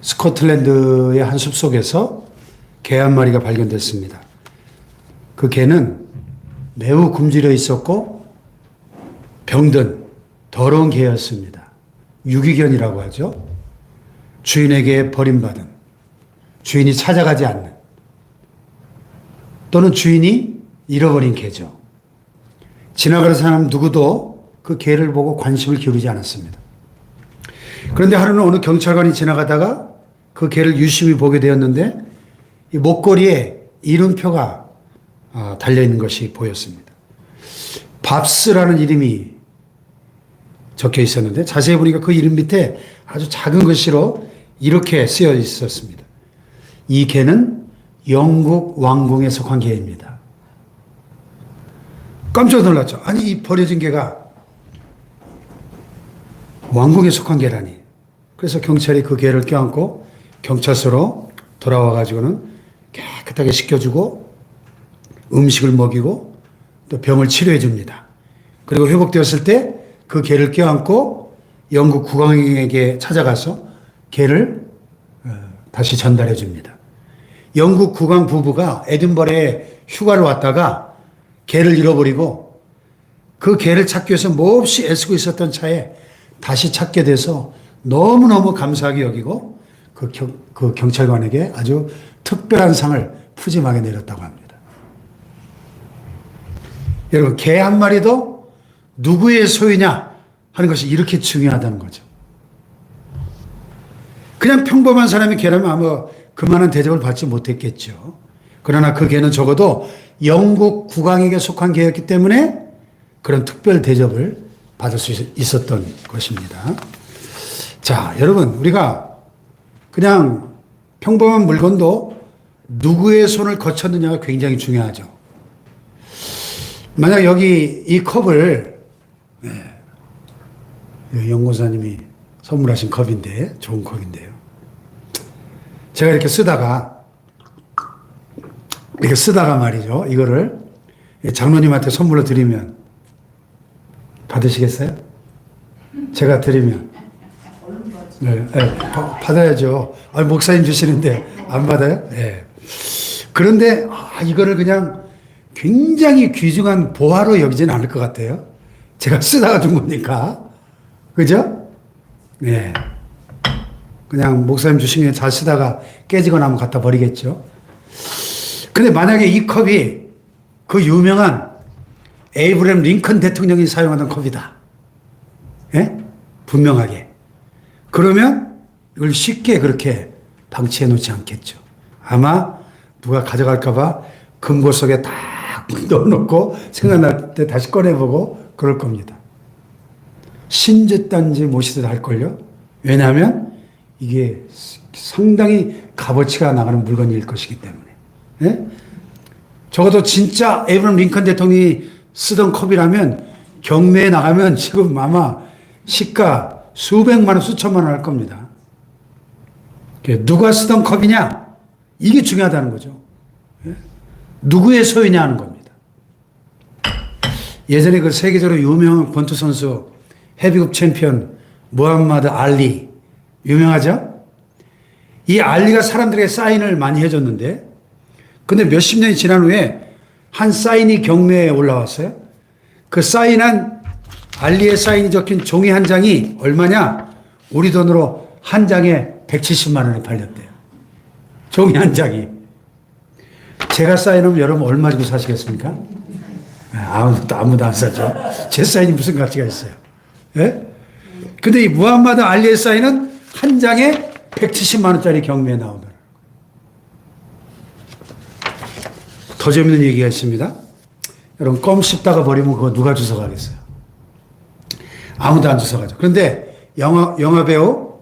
스코틀랜드의 한 숲속에서 개 한 마리가 발견됐습니다. 그 개는 매우 굶주려 있었고 병든 더러운 개였습니다. 유기견이라고 하죠. 주인에게 버림받은, 주인이 찾아가지 않는, 또는 주인이 잃어버린 개죠. 지나가는 사람 누구도 그 개를 보고 관심을 기울이지 않았습니다. 그런데 하루는 어느 경찰관이 지나가다가 그 개를 유심히 보게 되었는데 이 목걸이에 이름표가 달려있는 것이 보였습니다. 밥스라는 이름이 적혀 있었는데 자세히 보니까 그 이름 밑에 아주 작은 글씨로 이렇게 쓰여 있었습니다. 이 개는 영국 왕궁에 속한 개입니다. 깜짝 놀랐죠. 아니, 이 버려진 개가 왕궁에 속한 개라니. 그래서 경찰이 그 개를 껴안고 경찰서로 돌아와 가지고는 깨끗하게 씻겨주고 음식을 먹이고 또 병을 치료해 줍니다. 그리고 회복되었을 때 그 개를 껴안고 영국 국왕에게 찾아가서 개를 다시 전달해 줍니다. 영국 국왕 부부가 에든버러에 휴가를 왔다가 개를 잃어버리고 그 개를 찾기 위해서 몹시 애쓰고 있었던 차에 다시 찾게 돼서 너무너무 감사하게 여기고 그 경찰관에게 아주 특별한 상을 푸짐하게 내렸다고 합니다. 여러분, 개 한 마리도 누구의 소유냐 하는 것이 이렇게 중요하다는 거죠. 그냥 평범한 사람이 개라면 아마 그만한 대접을 받지 못했겠죠. 그러나 그 개는 적어도 영국 국왕에게 속한 개였기 때문에 그런 특별 대접을 받을 수 있었던 것입니다. 자, 여러분, 우리가 그냥 평범한 물건도 누구의 손을 거쳤느냐가 굉장히 중요하죠. 만약 여기 이 컵을 연구사님이 선물하신 컵인데, 좋은 컵인데요. 제가 이렇게 쓰다가 말이죠. 이거를 장로님한테 선물로 드리면 받으시겠어요? 제가 드리면. 네, 받아야죠. 목사님 주시는데 안 받아요? 네. 그런데 이거를 그냥 굉장히 귀중한 보화로 여기지는 않을 것 같아요. 제가 쓰다가 준 거니까. 그죠? 네. 그냥 목사님 주신 게 잘 쓰다가 깨지거나 하면 갖다 버리겠죠. 근데 만약에 이 컵이 그 유명한 에이브러햄 링컨 대통령이 사용하던 컵이다. 예? 분명하게. 그러면 이걸 쉽게 그렇게 방치해 놓지 않겠죠. 아마 누가 가져갈까봐 금고 속에 딱 넣어놓고 생각날 때 다시 꺼내보고 그럴 겁니다. 신짓단지 모시듯 할걸요? 왜냐하면 이게 상당히 값어치가 나가는 물건일 것이기 때문에. 예? 적어도 진짜 에이브러햄 링컨 대통령이 쓰던 컵이라면 경매에 나가면 지금 아마 시가 수백만 원, 수천만 원 할 겁니다. 누가 쓰던 컵이냐? 이게 중요하다는 거죠. 예? 누구의 소유냐 하는 겁니다. 예전에 그 세계적으로 유명한 권투 선수 헤비급 챔피언 무함마드 알리 유명하죠? 이 알리가 사람들에게 사인을 많이 해줬는데 근데 몇십 년이 지난 후에 한 사인이 경매에 올라왔어요. 그 사인한 알리의 사인이 적힌 종이 한 장이 얼마냐? 우리 돈으로 한 장에 170만 원에 팔렸대요. 종이 한 장이. 제가 사인하면 여러분 얼마 주고 사시겠습니까? 아무도 안 사죠. 제 사인이 무슨 가치가 있어요. 예? 근데 이 무함마드 알리의 사인은 한 장에 170만 원짜리 경매에 나오더라고요. 더 재밌는 얘기가 있습니다. 여러분, 껌 씹다가 버리면 그거 누가 주워가겠어요? 아무도 안 주워가죠. 그런데 영화 배우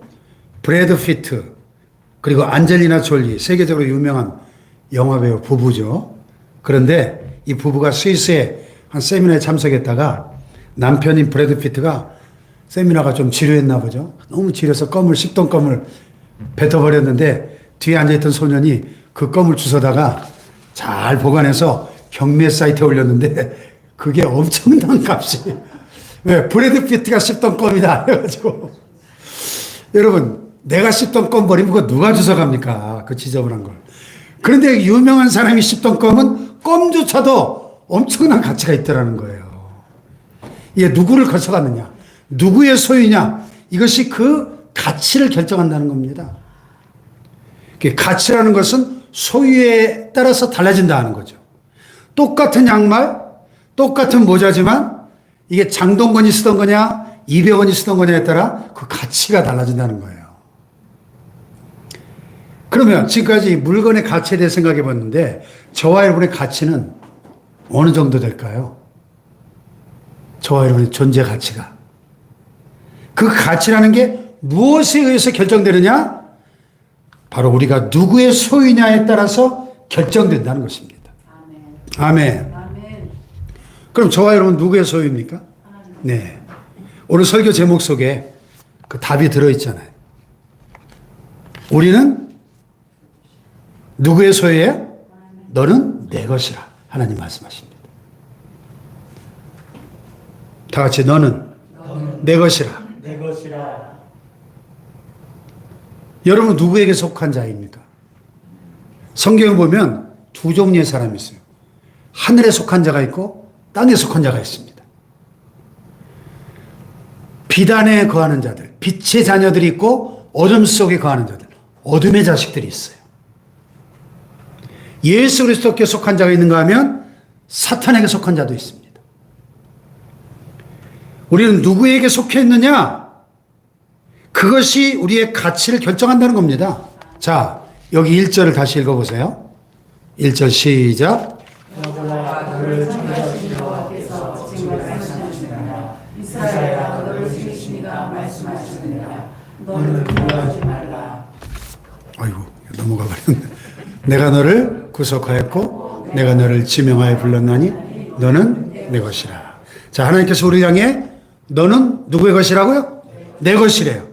브래드 피트 그리고 안젤리나 졸리, 세계적으로 유명한 영화 배우 부부죠. 그런데 이 부부가 스위스에 한 세미나에 참석했다가 남편인 브래드 피트가 세미나가 좀 지루했나 보죠. 너무 지루해서 씹던 껌을 뱉어버렸는데 뒤에 앉아있던 소년이 그 껌을 주워다가 잘 보관해서 경매 사이트에 올렸는데 그게 엄청난 값이. 왜? 브래드 피트가 씹던 껌이다. 해가지고. 여러분, 내가 씹던 껌 버리면 그거 누가 주워갑니까? 그 지저분한 걸. 그런데 유명한 사람이 씹던 껌은 껌조차도 엄청난 가치가 있더라는 거예요. 이게 누구를 거쳐갔느냐, 누구의 소유냐, 이것이 그 가치를 결정한다는 겁니다. 가치라는 것은 소유에 따라서 달라진다는 거죠. 똑같은 양말, 똑같은 모자지만 이게 장동건이 쓰던 거냐, 이병헌이 쓰던 거냐에 따라 그 가치가 달라진다는 거예요. 그러면 지금까지 물건의 가치에 대해 생각해 봤는데 저와 여러분의 가치는 어느 정도 될까요? 저와 여러분의 존재 가치가. 그 가치라는 게 무엇에 의해서 결정되느냐? 바로 우리가 누구의 소유냐에 따라서 결정된다는 것입니다. 아멘. 아멘. 그럼 저와 여러분 누구의 소유입니까? 네. 오늘 설교 제목 속에 그 답이 들어있잖아요. 우리는 누구의 소유예요? 너는 내 것이라 하나님 말씀하십니다. 다 같이 너는 내 것이라. 내 것이라. 여러분 누구에게 속한 자입니까? 성경에 보면 두 종류의 사람이 있어요. 하늘에 속한 자가 있고 땅에 속한 자가 있습니다. 비단에 거하는 자들, 빛의 자녀들이 있고 어둠 속에 거하는 자들, 어둠의 자식들이 있어요. 예수 그리스도께 속한 자가 있는가 하면 사탄에게 속한 자도 있습니다. 우리는 누구에게 속해 있느냐? 그것이 우리의 가치를 결정한다는 겁니다. 자, 여기 1절을 다시 읽어보세요. 1절 시작. 여호와 너를 창조하신 여호와께서 말씀하시느니라. 이스라엘아 너를 지으시니가 말씀하시느니라. 너는 두려워하지 말라. 아이고 넘어가 버렸네. 내가 너를 구속하였고 내가 너를 지명하여 불렀나니 너는 내 것이라. 자, 하나님께서 우리 향해 너는 누구의 것이라고요? 내 것이래요.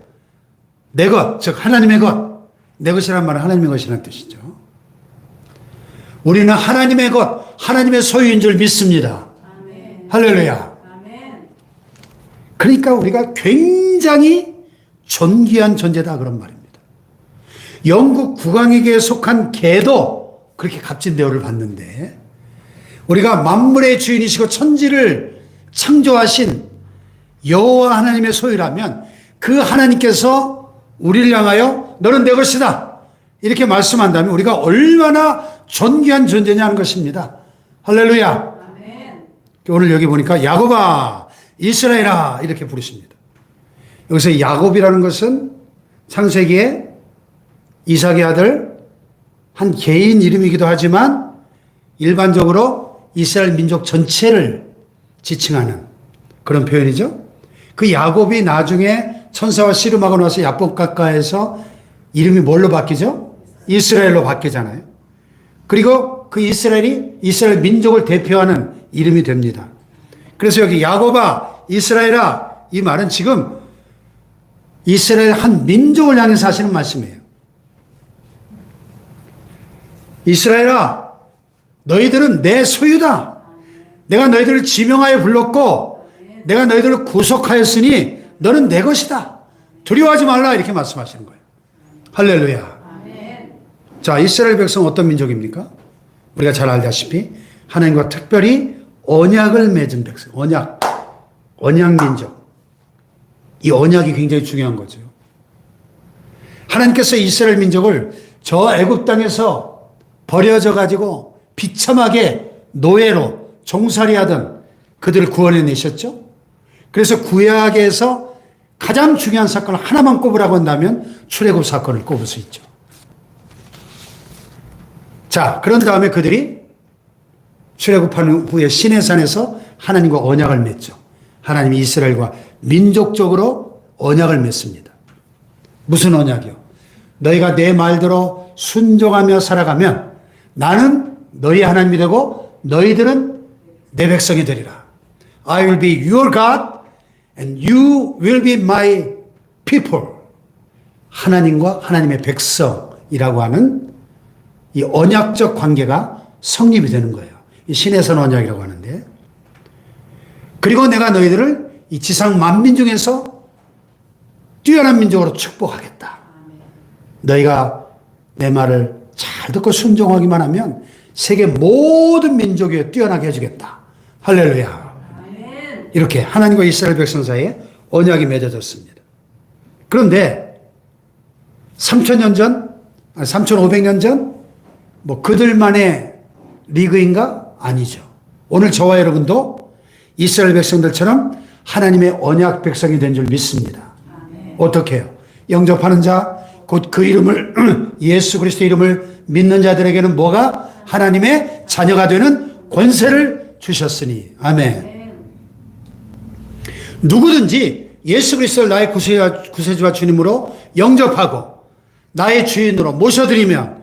내 것, 즉 하나님의 것. 내 것이란 말은 하나님의 것이라는 뜻이죠. 우리는 하나님의 것, 하나님의 소유인 줄 믿습니다. 아멘. 할렐루야. 아멘. 그러니까 우리가 굉장히 존귀한 존재다 그런 말입니다. 영국 국왕에게 속한 개도 그렇게 값진 대우를 받는데 우리가 만물의 주인이시고 천지를 창조하신 여호와 하나님의 소유라면 그 하나님께서 우리를 향하여 너는 내 것이다 이렇게 말씀한다면 우리가 얼마나 존귀한 존재냐는 것입니다. 할렐루야. 아멘. 오늘 여기 보니까 야곱아 이스라엘아 이렇게 부르십니다. 여기서 야곱이라는 것은 창세기에 이삭의 아들 한 개인 이름이기도 하지만 일반적으로 이스라엘 민족 전체를 지칭하는 그런 표현이죠. 그 야곱이 나중에 천사와 씨름하고 나서 야복강가에서 이름이 뭘로 바뀌죠? 이스라엘로 바뀌잖아요. 그리고 그 이스라엘이 이스라엘 민족을 대표하는 이름이 됩니다. 그래서 여기 야곱아 이스라엘아 이 말은 지금 이스라엘 한 민족을 향해서 하시는 말씀이에요. 이스라엘아 너희들은 내 소유다. 내가 너희들을 지명하여 불렀고 내가 너희들을 구속하였으니 너는 내 것이다. 두려워하지 말라 이렇게 말씀하시는 거예요. 할렐루야. 아멘. 자, 이스라엘 백성은 어떤 민족입니까? 우리가 잘 알다시피 하나님과 특별히 언약을 맺은 백성. 언약 민족. 이 언약이 굉장히 중요한 거죠. 하나님께서 이스라엘 민족을 저 애굽 땅에서 버려져 가지고 비참하게 노예로 종살이하던 그들을 구원해내셨죠. 그래서 구약에서 가장 중요한 사건을 하나만 꼽으라고 한다면 출애굽 사건을 꼽을 수 있죠. 자, 그런 다음에 그들이 출애굽한 후에 시내산에서 하나님과 언약을 맺죠. 하나님이 이스라엘과 민족적으로 언약을 맺습니다. 무슨 언약이요? 너희가 내 말대로 순종하며 살아가면 나는 너희 하나님이 되고 너희들은 내 백성이 되리라. I will be your God and you will be my people. 하나님과 하나님의 백성이라고 하는 이 언약적 관계가 성립이 되는 거예요. 이 시내산 언약이라고 하는데. 그리고 내가 너희들을 이 지상 만민 중에서 뛰어난 민족으로 축복하겠다. 너희가 내 말을 잘 듣고 순종하기만 하면 세계 모든 민족 위에 뛰어나게 해주겠다. 할렐루야. 이렇게 하나님과 이스라엘 백성 사이에 언약이 맺어졌습니다. 그런데 3,000년 전, 3,500년 전, 뭐 그들만의 리그인가? 아니죠. 오늘 저와 여러분도 이스라엘 백성들처럼 하나님의 언약 백성이 된 줄 믿습니다. 어떻게 해요? 영접하는 자, 곧 그 이름을, 예수 그리스도 이름을 믿는 자들에게는 뭐가? 하나님의 자녀가 되는 권세를 주셨으니. 아멘. 누구든지 예수 그리스도를 나의 구세주와 주님으로 영접하고 나의 주인으로 모셔드리면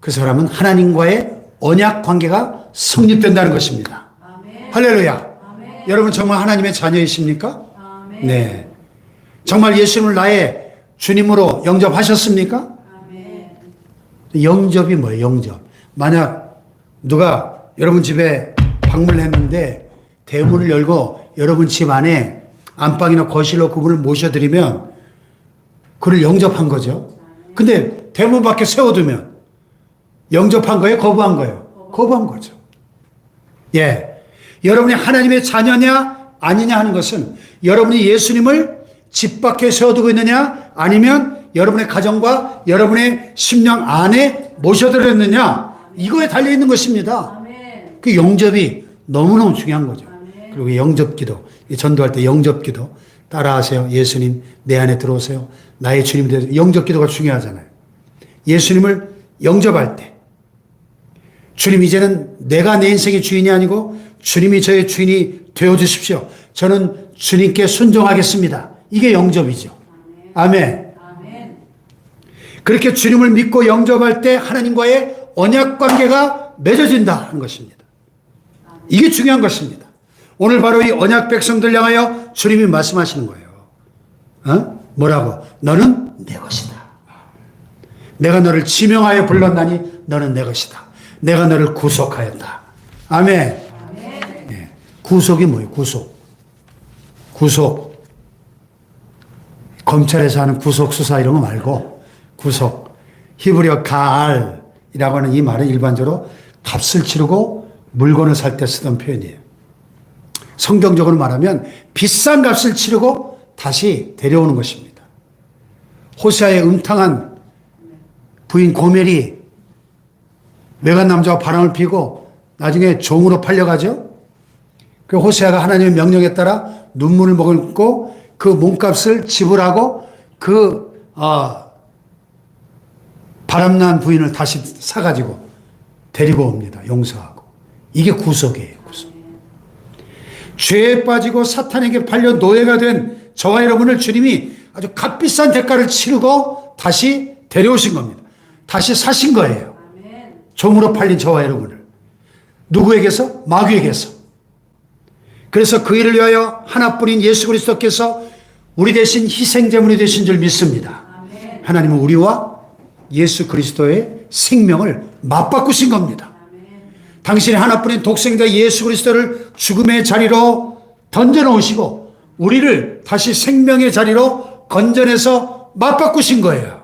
그 사람은 하나님과의 언약 관계가 성립된다는 것입니다. 아멘. 할렐루야. 아멘. 여러분 정말 하나님의 자녀이십니까? 아멘. 네. 정말 예수님을 나의 주님으로 영접하셨습니까? 아멘. 영접이 뭐예요? 영접. 만약 누가 여러분 집에 방문을 했는데 대문을 열고 여러분 집 안에 안방이나 거실로 그분을 모셔드리면 그를 영접한 거죠. 근데 대문 밖에 세워두면 영접한 거예요? 거부한 거예요? 거부한 거죠. 예. 여러분이 하나님의 자녀냐 아니냐 하는 것은 여러분이 예수님을 집 밖에 세워두고 있느냐 아니면 여러분의 가정과 여러분의 심령 안에 모셔드렸느냐 이거에 달려있는 것입니다. 아멘. 그 영접이 너무너무 중요한 거죠. 아멘. 그리고 영접기도, 전도할 때 영접기도 따라하세요. 예수님 내 안에 들어오세요. 나의 주님이 되세요. 영접기도가 중요하잖아요. 예수님을 영접할 때 주님 이제는 내가 내 인생의 주인이 아니고 주님이 저의 주인이 되어주십시오. 저는 주님께 순종하겠습니다. 이게 영접이죠. 아멘. 아멘. 그렇게 주님을 믿고 영접할 때 하나님과의 언약 관계가 맺어진다 하는 것입니다. 이게 중요한 것입니다. 오늘 바로 이 언약 백성들 향하여 주님이 말씀하시는 거예요. 어? 뭐라고? 너는 내 것이다. 내가 너를 지명하여 불렀나니 너는 내 것이다. 내가 너를 구속하였다. 아멘. 네. 구속이 뭐예요? 구속. 구속. 검찰에서 하는 구속수사 이런 거 말고 구속. 히브리어 가알이라고 하는 이 말은 일반적으로 값을 치르고 물건을 살 때 쓰던 표현이에요. 성경적으로 말하면 비싼 값을 치르고 다시 데려오는 것입니다. 호세아의 음탕한 부인 고멜이 외간 남자와 바람을 피고 나중에 종으로 팔려가죠. 그 호세아가 하나님의 명령에 따라 눈물을 머금고 그 몸값을 지불하고 그 바람난 부인을 다시 사가지고 데리고 옵니다. 용서하고. 이게 구속이에요. 구속. 죄에 빠지고 사탄에게 팔려 노예가 된 저와 여러분을 주님이 아주 값비싼 대가를 치르고 다시 데려오신 겁니다. 다시 사신 거예요. 종으로 팔린 저와 여러분을. 누구에게서? 마귀에게서. 그래서 그 일을 위하여 하나뿐인 예수 그리스도께서 우리 대신 희생제물이 되신 줄 믿습니다. 하나님은 우리와 예수 그리스도의 생명을 맞바꾸신 겁니다. 당신의 하나뿐인 독생자 예수 그리스도를 죽음의 자리로 던져놓으시고 우리를 다시 생명의 자리로 건져내서 맞바꾸신 거예요.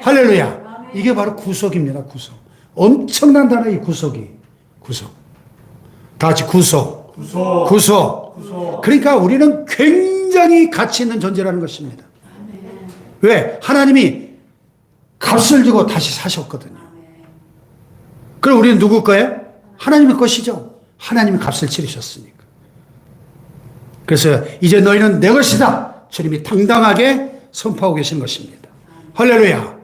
할렐루야. 이게 바로 구속입니다. 구속. 엄청난 단어 이 구속이. 구속. 다 같이 구속. 구속. 구속. 구속. 그러니까 우리는 굉장히 가치 있는 존재라는 것입니다. 왜? 하나님이 값을 주고 다시 사셨거든요. 그럼 우리는 누구 거예요? 하나님의 것이죠. 하나님이 값을 치르셨으니까. 그래서 이제 너희는 내 것이다. 주님이 당당하게 선포하고 계신 것입니다. 할렐루야.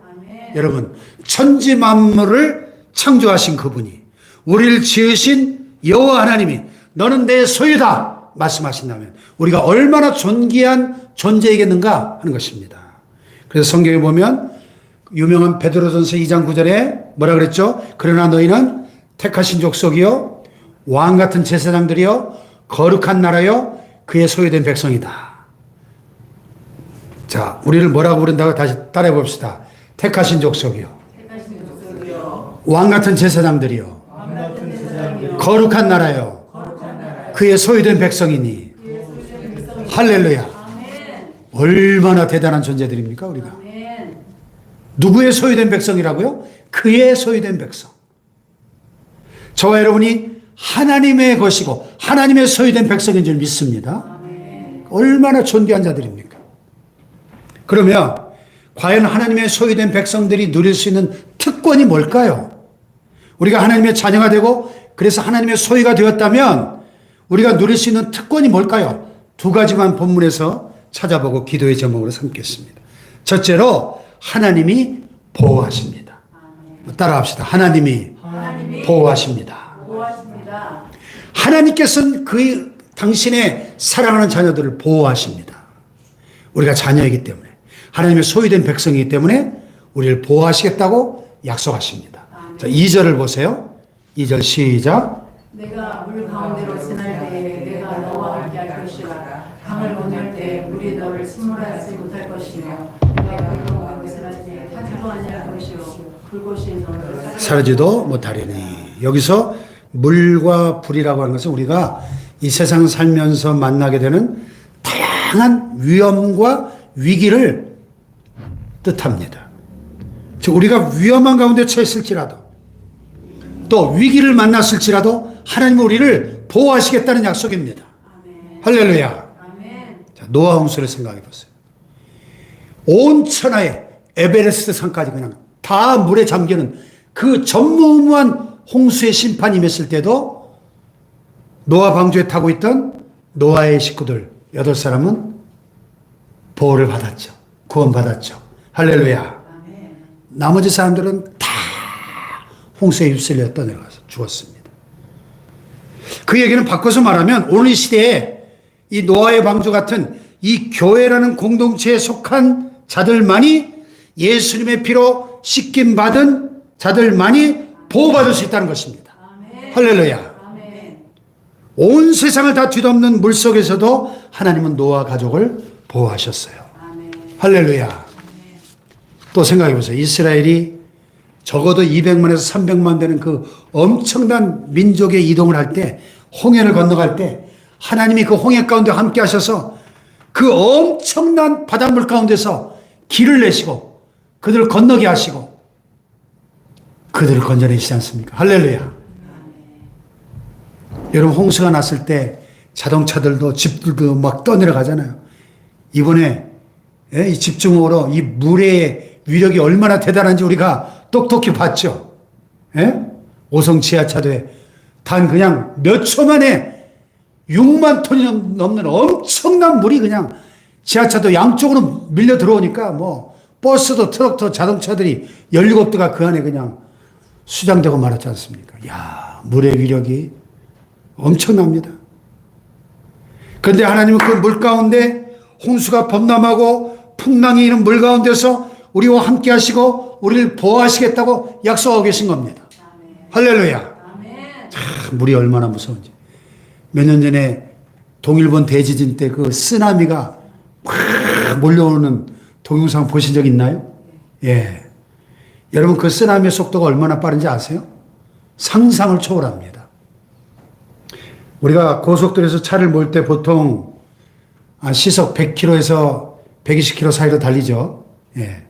여러분, 천지 만물을 창조하신 그분이 우리를 지으신 여호와 하나님이 너는 내 소유다 말씀하신다면 우리가 얼마나 존귀한 존재이겠는가 하는 것입니다. 그래서 성경에 보면 유명한 베드로전서 2장 9절에 뭐라 그랬죠? 그러나 너희는 택하신 족속이요 왕 같은 제사장들이요 거룩한 나라요 그의 소유된 백성이다. 자, 우리를 뭐라고 부른다고 다시 따라해 봅시다. 택하신 족속이요 왕 같은 제사장들이요 거룩한 나라요 그의 소유된 백성이니. 할렐루야. 얼마나 대단한 존재들입니까 우리가. 누구의 소유된 백성이라고요? 그의 소유된 백성. 저와 여러분이 하나님의 것이고 하나님의 소유된 백성인 줄 믿습니다. 얼마나 존귀한 자들입니까? 그러면 과연 하나님의 소유된 백성들이 누릴 수 있는 특권이 뭘까요? 우리가 하나님의 자녀가 되고 그래서 하나님의 소유가 되었다면 우리가 누릴 수 있는 특권이 뭘까요? 두 가지만 본문에서 찾아보고 기도의 제목으로 삼겠습니다. 첫째로 하나님이 보호하십니다. 따라합시다. 하나님이 보호하십니다. 하나님께서는 당신의 사랑하는 자녀들을 보호하십니다. 우리가 자녀이기 때문에 하나님의 소유된 백성이기 때문에 우리를 보호하시겠다고 약속하십니다. 자, 2절을 보세요. 2절 시작. 내가 물 가운데로 지날 때에 내가 너와 함께 할 것이라. 강을 건널 때 물이 너를 침몰하지 못할 것이며 내가 그 가운데 지날 때 타지도 아니할 것이요 그곳이 너를 사르지도 못하리니. 여기서 물과 불이라고 하는 것은 우리가 이 세상 살면서 만나게 되는 다양한 위험과 위기를 뜻합니다. 즉 우리가 위험한 가운데 처했을지라도 또 위기를 만났을지라도 하나님은 우리를 보호하시겠다는 약속입니다. 아멘. 할렐루야. 아멘. 자, 노아 홍수를 생각해 보세요. 온 천하에 에베레스트 산까지 그냥 다 물에 잠기는 그 전무후무한 홍수의 심판이 임했을 때도 노아 방주에 타고 있던 노아의 식구들 8사람은 보호를 받았죠. 구원받았죠. 할렐루야. 아멘. 나머지 사람들은 다 홍수에 휩쓸려 떠내려가서 죽었습니다. 그 얘기는 바꿔서 말하면 오늘 이 시대에 이 노아의 방주 같은 이 교회라는 공동체에 속한 자들만이 예수님의 피로 씻김 받은 자들만이 보호받을 수 있다는 것입니다. 아멘. 할렐루야. 아멘. 온 세상을 다 뒤덮는 물속에서도 하나님은 노아 가족을 보호하셨어요. 아멘. 할렐루야. 또 생각해 보세요. 이스라엘이 적어도 200만에서 300만 되는 그 엄청난 민족의 이동을 할 때, 홍해를 건너갈 때 하나님이 그 홍해 가운데 함께 하셔서 그 엄청난 바닷물 가운데서 길을 내시고 그들을 건너게 하시고 그들을 건져내시지 않습니까? 할렐루야. 여러분 홍수가 났을 때 자동차들도 집들도 막 떠내려가잖아요. 이번에 이 집중호우로 이 물의 위력이 얼마나 대단한지 우리가 똑똑히 봤죠. 예? 오송 지하차도에 단 그냥 몇 초 만에 6만 톤이 넘는 엄청난 물이 그냥 지하차도 양쪽으로 밀려 들어오니까 뭐 버스도 트럭도 자동차들이 17대가 그 안에 그냥 수장되고 말았지 않습니까? 야, 물의 위력이 엄청납니다. 그런데 하나님은 그 물 가운데 홍수가 범람하고 풍랑이 있는 물 가운데서 우리와 함께 하시고 우리를 보호하시겠다고 약속하고 계신 겁니다. 아멘. 할렐루야. 아멘. 참 물이 얼마나 무서운지. 몇 년 전에 동일본 대지진 때 그 쓰나미가 확 몰려오는 동영상 보신 적 있나요? 예. 여러분 그 쓰나미의 속도가 얼마나 빠른지 아세요? 상상을 초월합니다. 우리가 고속도로에서 차를 몰 때 보통 시속 100km에서 120km 사이로 달리죠. 예.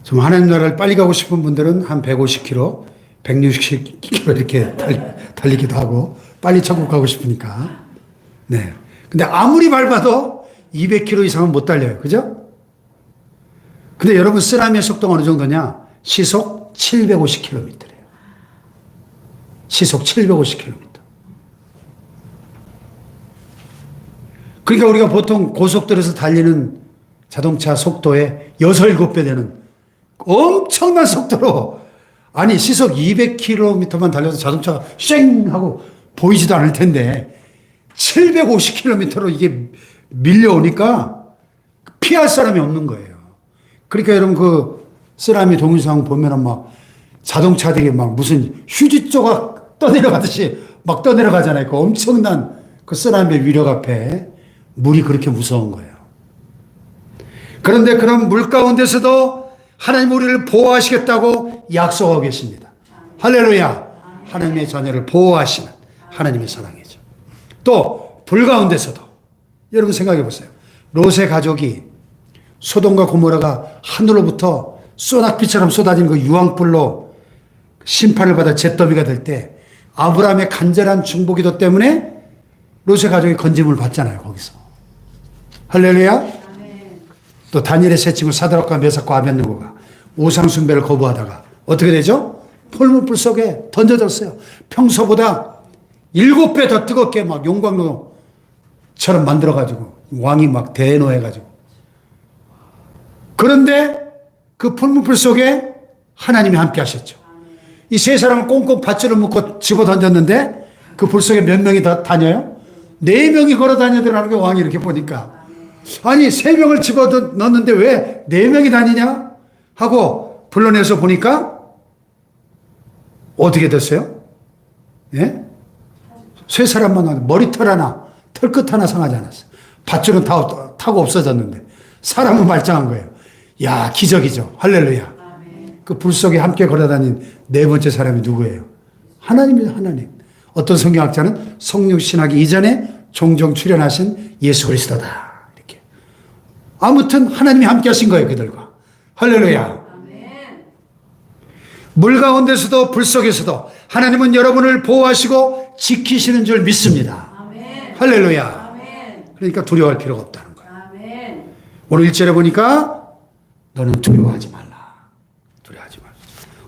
좀 하나님 나라를 빨리 가고 싶은 분들은 한 150km, 160km 이렇게 달리기도 하고 빨리 천국 가고 싶으니까. 네. 근데 아무리 밟아도 200km 이상은 못 달려요. 그죠? 근데 여러분 쓰나미의 속도가 어느 정도냐? 시속 750km래요. 시속 750km. 그러니까 우리가 보통 고속도로에서 달리는 자동차 속도의 6, 7배 되는 엄청난 속도로 아니 시속 200km만 달려서 자동차가 쉥 하고 보이지도 않을 텐데 750km로 이게 밀려오니까 피할 사람이 없는 거예요. 그러니까 여러분 그 쓰나미 동영상 보면은 막 자동차들이 막 무슨 휴지 조각 떠내려가듯이 막 떠내려가잖아요. 그 엄청난 그 쓰나미의 위력 앞에 물이 그렇게 무서운 거예요. 그런데 그런 물 가운데서도 하나님 우리를 보호하시겠다고 약속하고 계십니다. 할렐루야. 하나님의 자녀를 보호하시는 하나님의 사랑이죠. 또 불 가운데서도 여러분 생각해 보세요. 롯의 가족이 소돔과 고모라가 하늘로부터 소낙비처럼 쏟아진 그 유황불로 심판을 받아 잿더미가 될 때 아브라함의 간절한 중보기도 때문에 롯의 가족이 건짐을 받잖아요. 거기서. 할렐루야. 또 다니엘의 세 친구 사드락과 메삭과 아벳느고가 우상 숭배를 거부하다가 어떻게 되죠? 풀무불 속에 던져졌어요. 평소보다 7배 더 뜨겁게 막 용광로처럼 만들어가지고 왕이 막 대노해가지고. 그런데 그 풀무불 속에 하나님이 함께 하셨죠. 이 세 사람을 꽁꽁 밧줄을 묶고 집어 던졌는데 그 불 속에 몇 명이 다 다녀요? 4명이 걸어 다니더라는 게 왕이 이렇게 보니까. 아니 3명을 집어 넣었는데 왜 4명이 다니냐? 하고 불러내서 보니까 어떻게 됐어요? 예? 세 사람만 와도 머리털 하나, 털끝 하나 상하지 않았어요. 밧줄은 타고 없어졌는데 사람은 말짱한 거예요. 야, 기적이죠. 할렐루야. 그 불 속에 함께 걸어다닌 4번째 사람이 누구예요? 하나님입니다. 하나님. 어떤 성경학자는 성령 신학이 이전에 종종 출연하신 예수 그리스도다. 이렇게. 아무튼 하나님이 함께 하신 거예요. 그들과. 할렐루야. 물 가운데서도 불 속에서도 하나님은 여러분을 보호하시고 지키시는 줄 믿습니다. 할렐루야. 그러니까 두려워할 필요가 없다는 거예요. 오늘 1절에 보니까 너는 두려워하지 말라. 두려워하지 말라.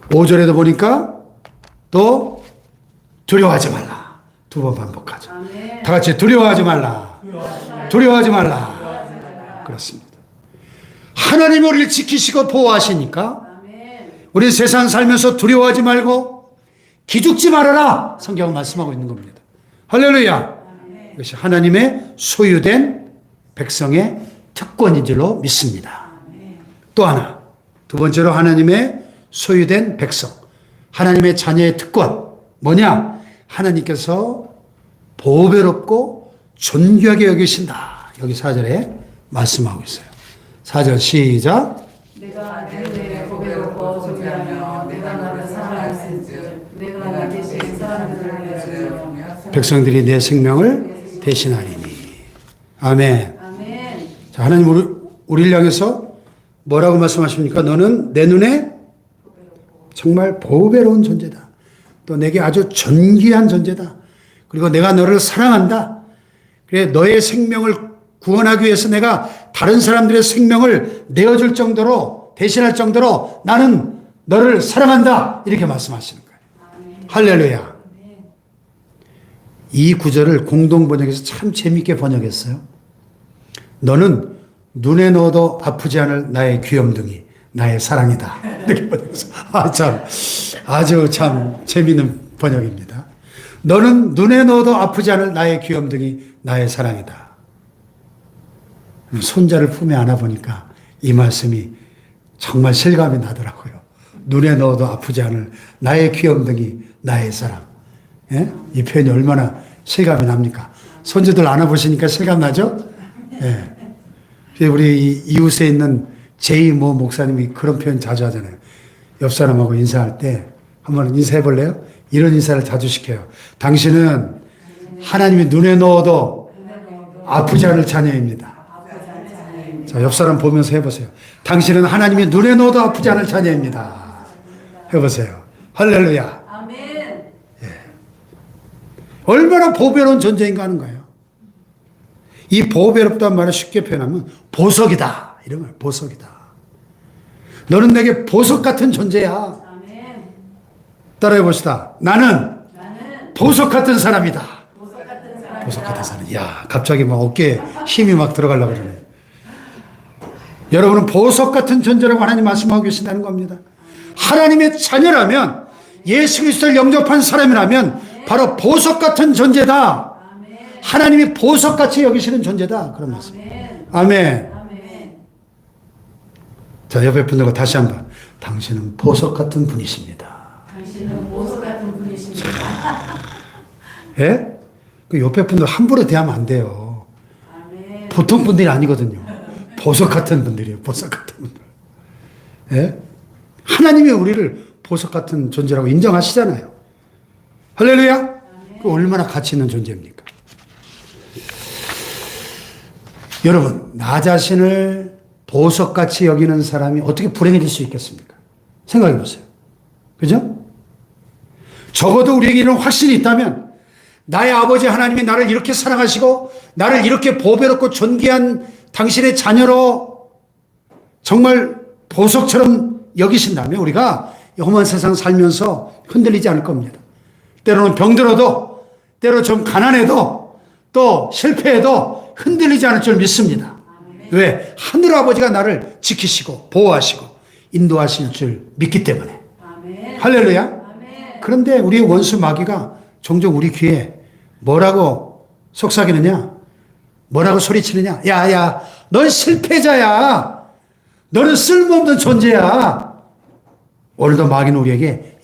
5절에도 보니까 또 두려워하지 말라. 2번 반복하죠. 다 같이 두려워하지 말라. 두려워하지 말라. 그렇습니다. 하나님이 우리를 지키시고 보호하시니까 우리 세상 살면서 두려워하지 말고 기죽지 말아라. 성경은 말씀하고 있는 겁니다. 할렐루야. 이것이 하나님의 소유된 백성의 특권인 줄로 믿습니다. 또 하나, 2번째로 하나님의 소유된 백성, 하나님의 자녀의 특권 뭐냐? 하나님께서 보배롭고 존귀하게 여기신다. 여기 4절에 말씀하고 있어요. 4절 시작. 내가 내 보배롭고 존귀하며 내가 너를 사랑하신즉 내가 나 대신 사람들을 내주며 백성들이 내 생명을 대신하리니. 아멘. 아멘. 자, 하나님 우리를 향해서 뭐라고 말씀하십니까? 너는 내 눈에 정말 보배로운 존재다. 또 내게 아주 존귀한 존재다. 그리고 내가 너를 사랑한다. 그래 너의 생명을 구원하기 위해서 내가 다른 사람들의 생명을 내어줄 정도로 대신할 정도로 나는 너를 사랑한다. 이렇게 말씀하시는 거예요. 할렐루야. 이 구절을 공동번역에서 참 재미있게 번역했어요. 너는 눈에 넣어도 아프지 않을 나의 귀염둥이, 나의 사랑이다. 이렇게 번역했어요. 아주 참 재미있는 번역입니다. 너는 눈에 넣어도 아프지 않을 나의 귀염둥이, 나의 사랑이다. 손자를 품에 안아보니까 이 말씀이 정말 실감이 나더라고요. 눈에 넣어도 아프지 않을 나의 귀염둥이, 나의 사랑. 예? 이 표현이 얼마나 실감이 납니까? 손주들 안아보시니까 실감 나죠? 예. 우리 이웃에 있는 제이 모 목사님이 그런 표현 자주 하잖아요. 옆 사람하고 인사할 때 한번 인사해 볼래요? 이런 인사를 자주 시켜요. 당신은 하나님이 눈에 넣어도 아프지 않을 자녀입니다. 자, 옆 사람 보면서 해보세요. 당신은 하나님이 눈에 넣어도 아프지 않을 자녀입니다. 해보세요. 할렐루야. 아멘. 예. 얼마나 보배로운 존재인가 하는 거예요. 이 보배롭다는 말을 쉽게 표현하면 보석이다. 이런 말, 보석이다. 너는 내게 보석 같은 존재야. 아멘. 따라해 봅시다. 나는 보석 같은 사람이다. 보석 같은 사람. 보석 같은 사람. 야, 갑자기 막 어깨에 힘이 막 들어가려고 그러네. 여러분은 보석 같은 존재라고 하나님 말씀하고 계신다는 겁니다. 하나님의 자녀라면, 예수 그리스도를 영접한 사람이라면 바로 보석 같은 존재다. 하나님이 보석같이 여기시는 존재다. 그런 말씀. 아멘. 아멘. 자, 옆에 분들과 다시 한번. 당신은 보석 같은 분이십니다. 당신은 보석 같은 분이십니다. 예? 그 옆에 분들 함부로 대하면 안 돼요. 아멘. 보통 분들이 아니거든요. 보석 같은 분들이에요. 보석 같은 분들. 예? 하나님이 우리를 보석 같은 존재라고 인정하시잖아요. 할렐루야? 그 얼마나 가치 있는 존재입니까? 여러분, 나 자신을 보석같이 여기는 사람이 어떻게 불행해질 수 있겠습니까? 생각해 보세요. 그죠? 적어도 우리에게 이런 확신이 있다면 나의 아버지 하나님이 나를 이렇게 사랑하시고 나를 이렇게 보배롭고 존귀한 당신의 자녀로 정말 보석처럼 여기신다면 우리가 험한 세상 살면서 흔들리지 않을 겁니다. 때로는 병들어도 때로 좀 가난해도 또 실패해도 흔들리지 않을 줄 믿습니다. 왜? 하늘 아버지가 나를 지키시고 보호하시고 인도하실 줄 믿기 때문에. 할렐루야. 그런데 우리 원수 마귀가 종종 우리 귀에 뭐라고 속삭이느냐? 뭐라고 소리치느냐? 야, 넌 실패자야. 너는 쓸모없는 존재야. 오늘도 마귀는 우리에게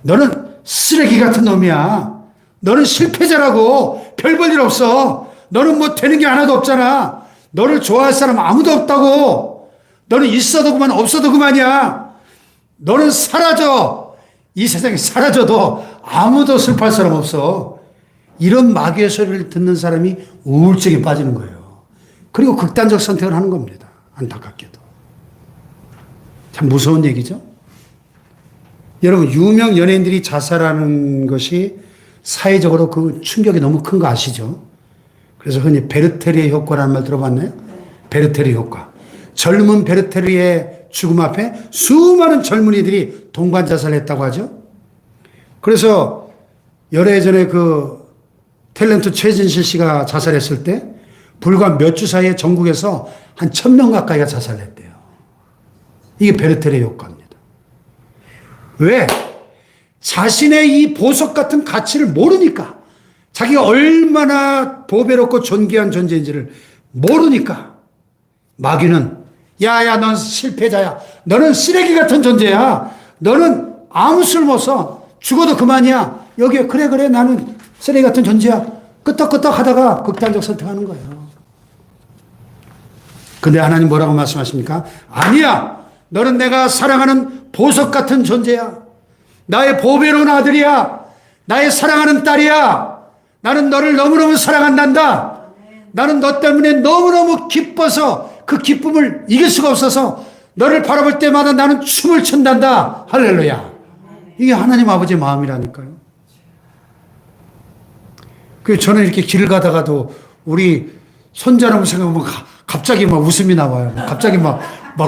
너는 쓰레기 같은 놈이야. 너는 실패자라고. 별 볼 일 없어. 너는 뭐 되는 게 하나도 없잖아. 너를 좋아할 사람 아무도 없다고. 너는 있어도 그만 없어도 그만이야. 너는 사라져. 이 세상에 사라져도 아무도 슬퍼할 사람 없어. 이런 마귀의 소리를 듣는 사람이 우울증에 빠지는 거예요. 그리고 극단적 선택을 하는 겁니다. 안타깝게도. 참 무서운 얘기죠. 여러분, 유명 연예인들이 자살하는 것이 사회적으로 그 충격이 너무 큰 거 아시죠? 그래서 흔히 베르테리의 효과라는 말 들어봤나요? 베르테리 효과. 젊은 베르테리의 죽음 앞에 수많은 젊은이들이 동반 자살했다고 하죠. 그래서 열애 전에 그 탤런트 최진실 씨가 자살했을 때 불과 몇 주 사이에 전국에서 한 1000명 가까이가 자살했대요. 이게 베르테리 효과입니다. 왜? 자신의 이 보석 같은 가치를 모르니까, 자기가 얼마나 보배롭고 존귀한 존재인지를 모르니까 마귀는 넌 실패자야. 너는 쓰레기 같은 존재야. 너는 아무 쓸모없어. 죽어도 그만이야. 여기에 그래 나는 쓰레기 같은 존재야. 끄떡끄떡 하다가 극단적 선택하는 거예요. 근데 하나님 뭐라고 말씀하십니까? 아니야. 너는 내가 사랑하는 보석 같은 존재야. 나의 보배로운 아들이야. 나의 사랑하는 딸이야. 나는 너를 너무너무 사랑한단다. 나는 너 때문에 너무너무 기뻐서 그 기쁨을 이길 수가 없어서 너를 바라볼 때마다 나는 춤을 춘단다. 할렐루야. 이게 하나님 아버지의 마음이라니까요. 그 저는 이렇게 길을 가다가도 우리 손자라고 생각하면 갑자기 막 웃음이 나와요. 갑자기 막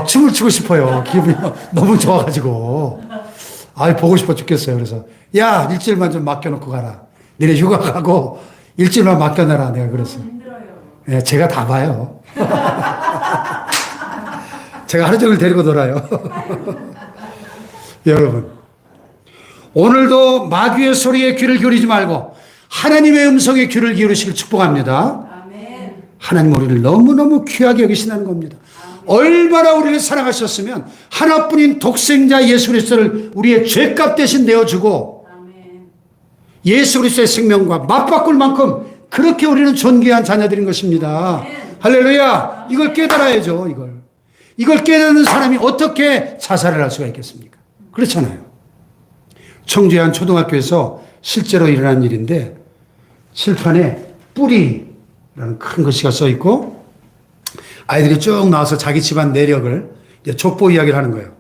춤을 추고 싶어요. 기분이 너무 좋아가지고. 보고 싶어 죽겠어요. 그래서 일주일만 좀 맡겨놓고 가라. 니네 휴가 가고 일주일만 맡겨놔라. 내가 그랬어요. 네, 제가 다 봐요. 제가 하루 종일 데리고 놀아요. 여러분, 오늘도 마귀의 소리에 귀를 기울이지 말고 하나님의 음성에 귀를 기울이시길 축복합니다. 하나님 우리를 너무너무 귀하게 여기신다는 겁니다. 얼마나 우리를 사랑하셨으면 하나뿐인 독생자 예수 그리스도를 우리의 죄값 대신 내어주고 예수 그리스도의 생명과 맞바꿀 만큼 그렇게 우리는 존귀한 자녀들인 것입니다. 할렐루야. 이걸 깨달아야죠. 이걸 깨닫는 사람이 어떻게 자살을 할 수가 있겠습니까? 그렇잖아요. 청주의 한 초등학교에서 실제로 일어난 일인데 칠판에 뿌리라는 큰 글씨가 써 있고 아이들이 쭉 나와서 자기 집안 내력을 이제 족보 이야기를 하는 거예요.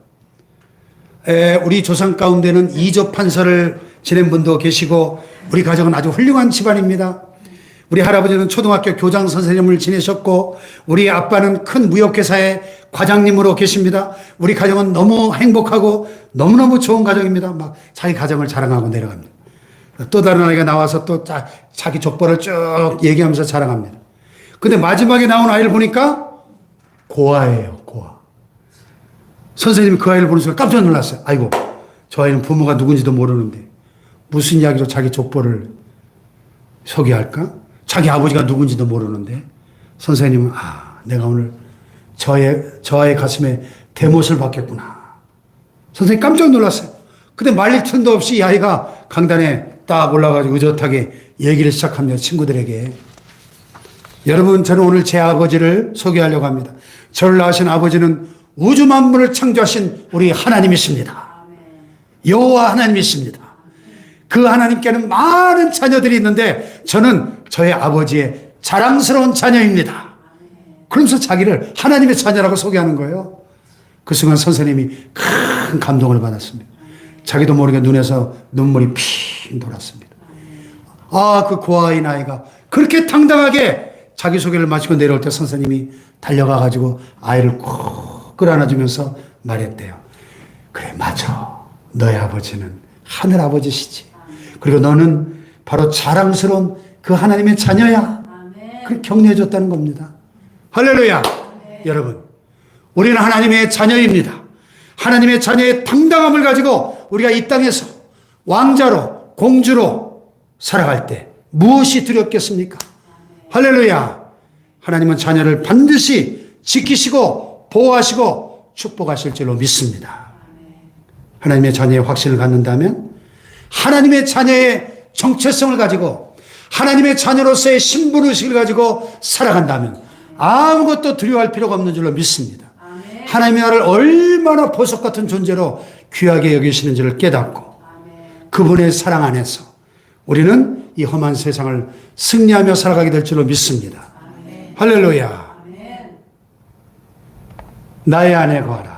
우리 조상 가운데는 이조 판서를 지낸 분도 계시고 우리 가정은 아주 훌륭한 집안입니다. 우리 할아버지는 초등학교 교장 선생님을 지내셨고 우리 아빠는 큰 무역회사의 과장님으로 계십니다. 우리 가정은 너무 행복하고 너무너무 좋은 가정입니다. 막 자기 가정을 자랑하고 내려갑니다. 또 다른 아이가 나와서 또 자기 족보를 쭉 얘기하면서 자랑합니다. 근데 마지막에 나온 아이를 보니까 고아예요, 고아. 선생님이 그 아이를 보는 순간 깜짝 놀랐어요. 아이고, 저 아이는 부모가 누군지도 모르는데 무슨 이야기로 자기 족보를 소개할까? 자기 아버지가 누군지도 모르는데 선생님은 내가 오늘 저 아이의 가슴에 대못을 받겠구나. 선생님 깜짝 놀랐어요. 근데 말릴 틈도 없이 이 아이가 강단에 딱 올라가지고 의젓하게 얘기를 시작합니다. 친구들에게. 여러분, 저는 오늘 제 아버지를 소개하려고 합니다. 저를 낳으신 아버지는 우주 만물을 창조하신 우리 하나님이십니다. 여호와 하나님이십니다. 그 하나님께는 많은 자녀들이 있는데 저는 저의 아버지의 자랑스러운 자녀입니다. 그러면서 자기를 하나님의 자녀라고 소개하는 거예요. 그 순간 선생님이 큰 감동을 받았습니다. 자기도 모르게 눈에서 눈물이 핑 돌았습니다. 아, 그 고아인 아이가 그렇게 당당하게 자기소개를 마치고 내려올 때 선생님이 달려가가지고 아이를 꼭 끌어안아주면서 말했대요. 그래, 맞아. 너의 아버지는 하늘 아버지시지. 그리고 너는 바로 자랑스러운 그 하나님의 자녀야. 그렇게 격려해줬다는 겁니다. 할렐루야. 여러분, 우리는 하나님의 자녀입니다. 하나님의 자녀의 당당함을 가지고 우리가 이 땅에서 왕자로 공주로 살아갈 때 무엇이 두렵겠습니까? 할렐루야. 하나님은 자녀를 반드시 지키시고 보호하시고 축복하실 줄로 믿습니다. 하나님의 자녀의 확신을 갖는다면 하나님의 자녀의 정체성을 가지고 하나님의 자녀로서의 신분의식을 가지고 살아간다면 아무것도 두려워할 필요가 없는 줄로 믿습니다. 하나님의 나를 얼마나 보석 같은 존재로 귀하게 여기시는지를 깨닫고 그분의 사랑 안에서 우리는 이 험한 세상을 승리하며 살아가게 될 줄로 믿습니다. 할렐루야. 나의 아내 거하라.